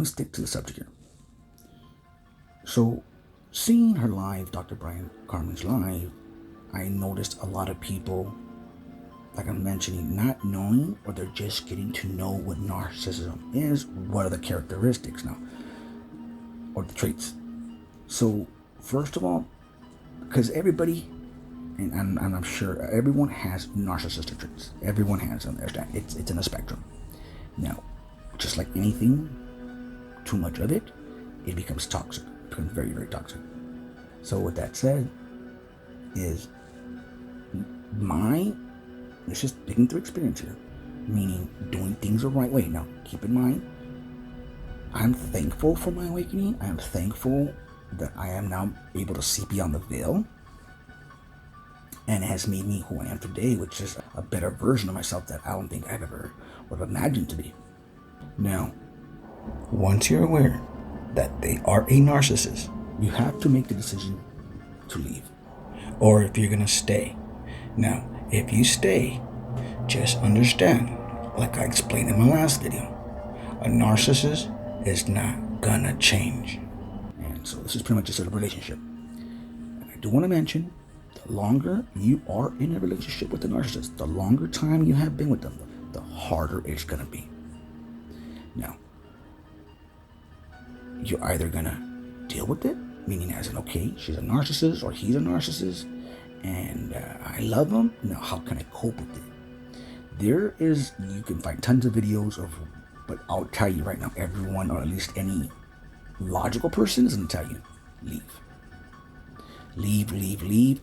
going to stick to the subject here. So, seeing her live, Dr. Brian Carmen's live, I noticed a lot of people, like I'm mentioning, not knowing, or they're just getting to know what narcissism is. What are the characteristics now, or the traits? So, first of all, because everybody, and I'm sure everyone has narcissistic traits. Everyone has them. It's in a spectrum. Now, just like anything, too much of it becomes toxic. It becomes very, very toxic. So with that said, is it's just digging through experience here, meaning doing things the right way. Now, keep in mind, I'm thankful for my awakening. I am thankful that I am now able to see beyond the veil, and it has made me who I am today, which is a better version of myself that I don't think I've ever would have imagined to be. Now, once you're aware that they are a narcissist, you have to make the decision to leave, or if you're gonna stay. Now, if you stay, just understand, like I explained in my last video, a narcissist is not gonna change. And so this is pretty much just a relationship. And I do want to mention, the longer you are in a relationship with a narcissist, the longer time you have been with them, the harder it's gonna be. Now, you're either gonna deal with it, meaning as in, okay, she's a narcissist or he's a narcissist, and I love him. Now, how can I cope with it? You can find tons of videos of, but I'll tell you right now, everyone, or at least any logical person, is gonna tell you, leave. Leave,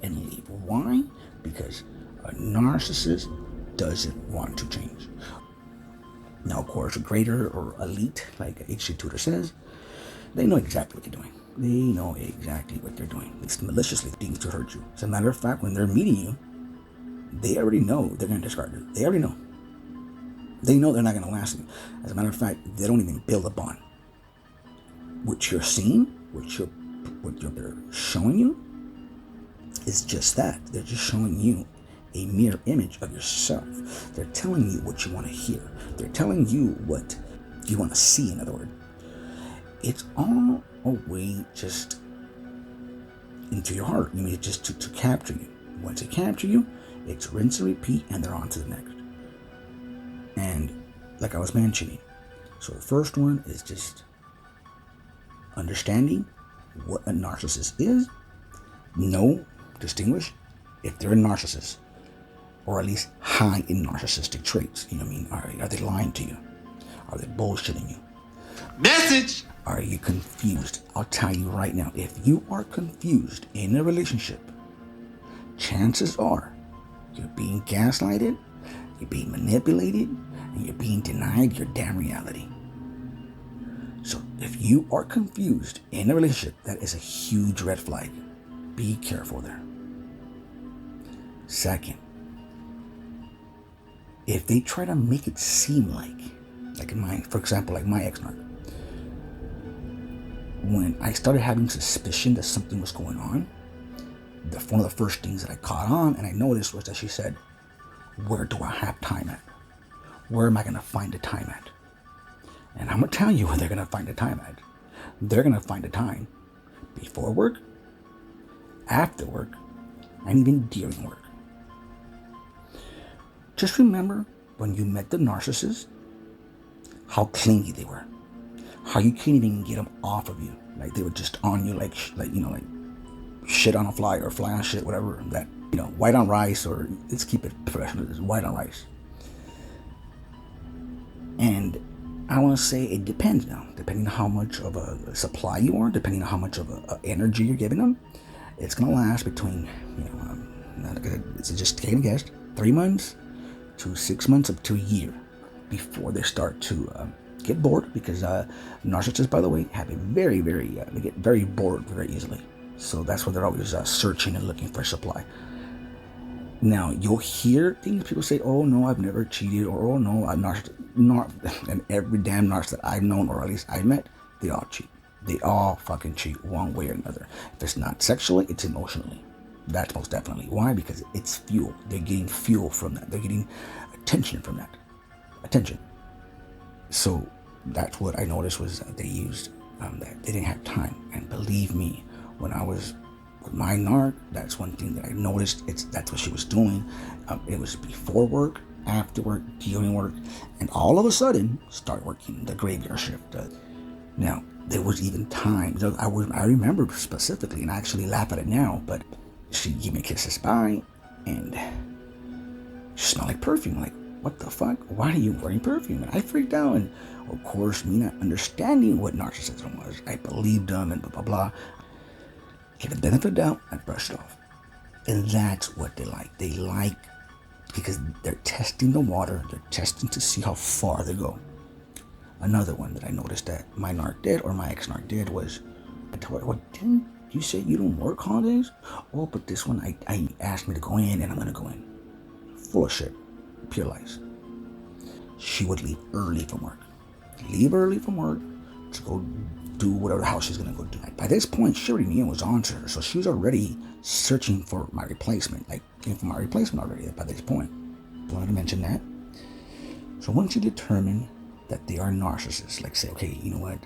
and leave. Why? Because a narcissist doesn't want to change. Now, of course, a greater or elite, like H.C. Tudor says, they know exactly what they're doing. They know exactly what they're doing. It's maliciously things to hurt you. As a matter of fact, when they're meeting you, they already know they're going to discard you. They already know. They know they're not going to last you. As a matter of fact, they don't even build a bond. What you're seeing, what they're showing you, is just that. They're just showing you a mirror image of yourself. They're telling you what you want to hear. They're telling you what you want to see, in other words. It's all a way just into your heart. You mean just to capture you. Once they capture you, it's rinse and repeat, and they're on to the next. And like I was mentioning, so the first one is just understanding what a narcissist is. Distinguish if they're a narcissist, or at least high in narcissistic traits. You know what I mean? Are they lying to you? Are they bullshitting you? Message! Are you confused? I'll tell you right now, if you are confused in a relationship, chances are you're being gaslighted, you're being manipulated, and you're being denied your damn reality. So if you are confused in a relationship, that is a huge red flag. Be careful there. Second, if they try to make it seem like in mine, for example, like my ex-narc, when I started having suspicion that something was going on, one of the first things that I caught on and I noticed was that she said, where do I have time at? Where am I going to find the time at? And I'm going to tell you where they're going to find the time at. They're going to find the time before work, after work, and even during work. Just remember when you met the narcissist, how clingy they were. How you can't even get them off of you. Like they were just on you like shit on a fly or fly on shit, whatever. That, white on rice, or let's keep it professional, it's white on rice. And I want to say it depends now. Depending on how much of a supply you are, depending on how much of a energy you're giving them, it's going to last between, it's just taking a guess, 3 months to 6 months up to a year before they start to get bored, because narcissists, by the way, have a very, very, they get very bored very easily. So that's why they're always searching and looking for supply. Now, you'll hear things people say, oh no, I've never cheated, or oh no, I'm and every damn narc that I've known, or at least I've met, they all cheat. They all fucking cheat one way or another. If it's not sexually, it's emotionally. That's most definitely. Why? Because it's fuel. They're getting fuel from that. They're getting attention from that. Attention. So That's what I noticed was they used that they didn't have time. And believe me, when I was with my narc, that's one thing that I noticed. That's what she was doing. It was before work, after work, during work, and all of a sudden start working the graveyard shift. Now there was even times I remember specifically, and I actually laugh at it now. But she gave me kisses by, and she smelled like perfume. Like, what the fuck? Why are you wearing perfume? And I freaked out. And of course, me not understanding what narcissism was, I believed them and blah blah blah. Give the benefit of the doubt, I brushed it off. And that's what they like. They like because they're testing the water. They're testing to see how far they go. Another one that I noticed that my narc did, or my ex-narc did, was, I told her, well, didn't you say you don't work holidays? Oh, but this one, I asked me to go in, and I'm going to go in. Full of shit. Pure lies. She would leave early from work. Leave early from work to go do whatever the hell she's going to go do. By this point, she already knew it was on to her, so she was already searching for my replacement, looking for my replacement already by this point. I wanted to mention that. So once you determine that they are narcissists, like say, okay, you know what,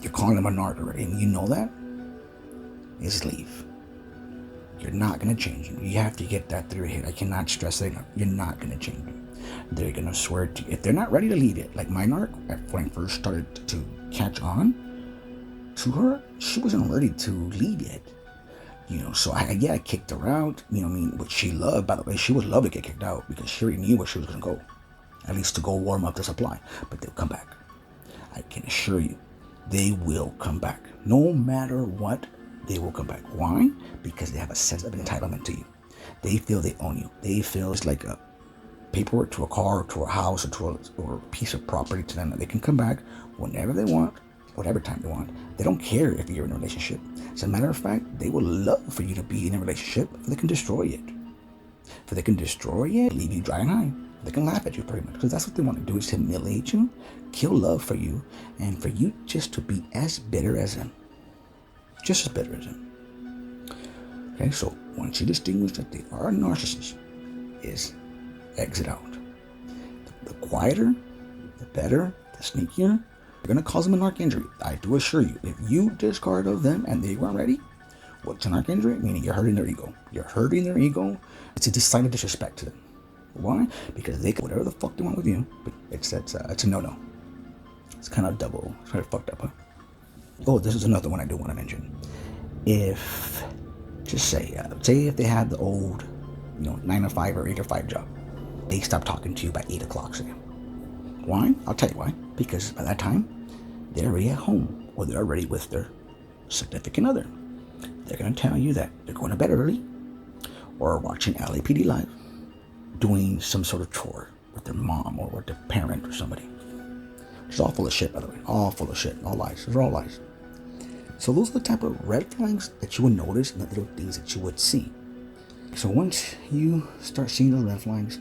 you're calling them a narc already, and you know that, is leave. You're not going to change them. You have to get that through your head. I cannot stress it enough. You're not going to change them. They're going to swear to you. If they're not ready to leave it, like my narc, when I first started to catch on to her, she wasn't ready to leave yet. So I kicked her out. What she loved, by the way, she would love to get kicked out because she already knew where she was going to go. At least to go warm up the supply. But they'll come back. I can assure you, they will come back. No matter what, they will come back. Why? Because they have a sense of entitlement to you. They feel they own you. They feel it's like a paperwork to a car, or to a house, or a piece of property to them that they can come back whenever they want, whatever time they want. They don't care if you're in a relationship. As a matter of fact, they would love for you to be in a relationship if they can destroy it. If they can destroy it, leave you dry and high. They can laugh at you pretty much, because that's what they want to do, is humiliate you, kill love for you, and for you just to be as bitter as them. Just as bitter as them. Okay, so once you distinguish that they are a narcissist, is exit out. The quieter, the better, the sneakier, you're going to cause them a narc injury. I do assure you, if you discard of them and they weren't ready, what's a narc injury? Meaning you're hurting their ego. You're hurting their ego. It's a decided disrespect to them. Why? Because they can whatever the fuck they want with you, but it's a no-no. It's kind of fucked up, huh? Oh, this is another one I do want to mention. If, just say if they had the old, 9 to 5 or 8 to 5 job, they stop talking to you by 8 o'clock, say. Why? I'll tell you why. Because by that time, they're already at home, or they're already with their significant other. They're going to tell you that they're going to bed early, or watching LAPD Live, doing some sort of chore with their mom or with their parent or somebody. It's all full of shit, by the way. All full of shit. All lies. Those are all lies. So those are the type of red flags that you would notice, and the little things that you would see. So once you start seeing those red flags,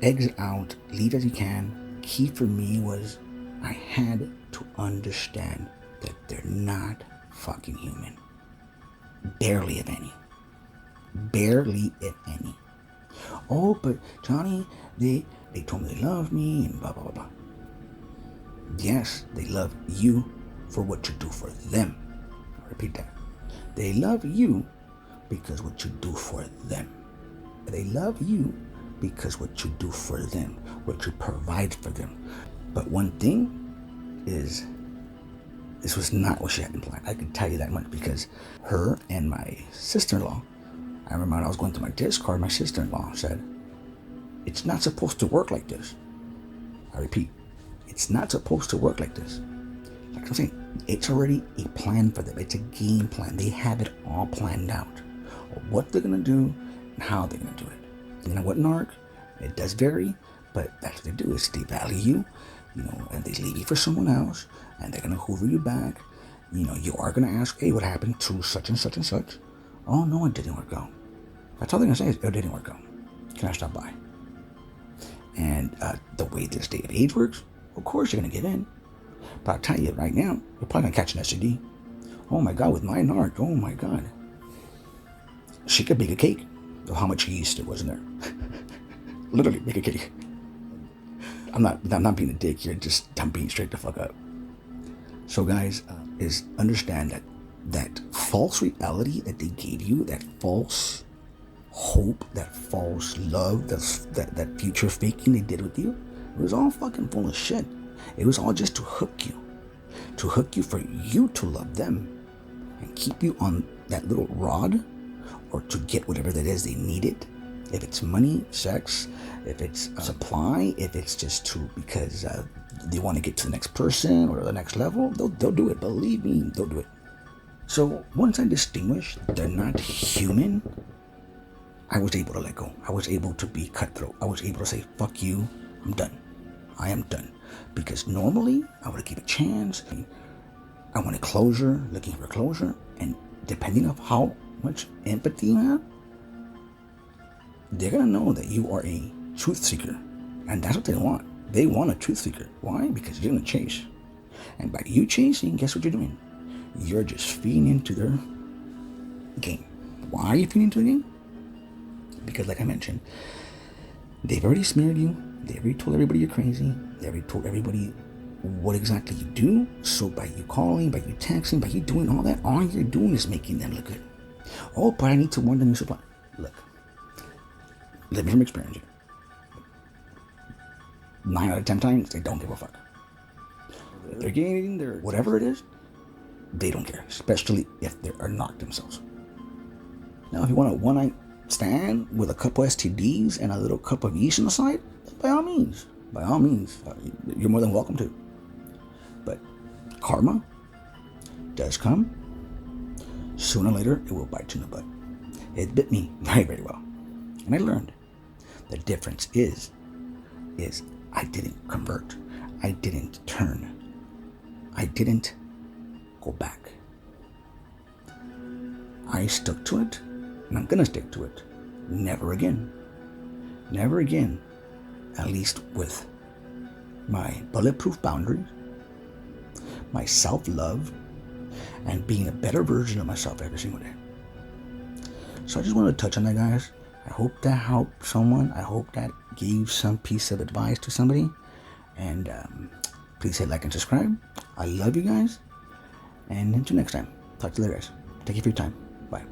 exit out, leave as you can. Key for me was I had to understand that they're not fucking human. Barely, if any. Barely, if any. Oh, but Johnny, they told me they love me and blah, blah, blah, blah. Yes, they love you for what you do for them. I'll repeat that. They love you because what you do for them. They love you because what you do for them, what you provide for them. But one thing is, this was not what she had in plan. I can tell you that much, because her and my sister-in-law, I remember when I was going through my discard, my sister-in-law said, it's not supposed to work like this. I repeat, it's not supposed to work like this. Like I'm saying, it's already a plan for them. It's a game plan. They have it all planned out. What they're going to do and how they're going to do it. You know what, Narc? It does vary, but that's what they do, is they value you, and they leave you for someone else, and they're going to hoover you back. You are going to ask, hey, what happened to such and such and such? Oh, no, it didn't work out. That's all they're going to say is, it didn't work out. Can I stop by? And the way this day of age works, of course you're going to give in. But I'll tell you right now, you're probably going to catch an STD. Oh my God, with my narc, oh my God. She could bake a cake of how much yeast there was in there. Literally bake a cake. I'm not being a dick here. I'm being straight the fuck up. So guys, is understand that false reality that they gave you, that false hope, that false love, that future faking they did with you, it was all fucking full of shit. It was all just to hook you for you to love them and keep you on that little rod, or to get whatever that is they needed. If it's money, sex, if it's supply, if it's just because they want to get to the next person or the next level, they'll do it. Believe me, they'll do it. So once I distinguished they're not human, I was able to let go. I was able to be cutthroat. I was able to say, fuck you, I'm done. I am done. Because normally I would have given a chance. I wanted closure, looking for closure, and depending on how much empathy you have, they're gonna know that you are a truth seeker, and that's what they want. They want a truth seeker. Why? Because you're gonna chase, and by you chasing, guess what you're doing? You're just feeding into their game. Why are you feeding into the game? Because, like I mentioned, they've already smeared you. They already told everybody you're crazy. They already told everybody what exactly you do. So by you calling, by you texting, by you doing all that, all you're doing is making them look good. Oh, but I need to warn them you supply. Look, living from experience here. 9 out of 10 times, they don't give a fuck. They're getting their whatever it is, they don't care, especially if they are not themselves. Now, if you want a one-night stand with a couple STDs and a little cup of yeast on the side, by all means, you're more than welcome to. But karma does come. Sooner or later, it will bite you in the butt. It bit me very, very well. And I learned the difference is I didn't convert. I didn't turn. I didn't go back. I stuck to it, and I'm gonna stick to it. Never again. Never again. At least with my bulletproof boundaries, my self-love, and being a better version of myself every single day. So I just wanted to touch on that, guys. I hope that helped someone. I hope that gave some piece of advice to somebody. And please hit like and subscribe. I love you guys. And until next time, talk to you later, guys. Thank you for your time. Bye.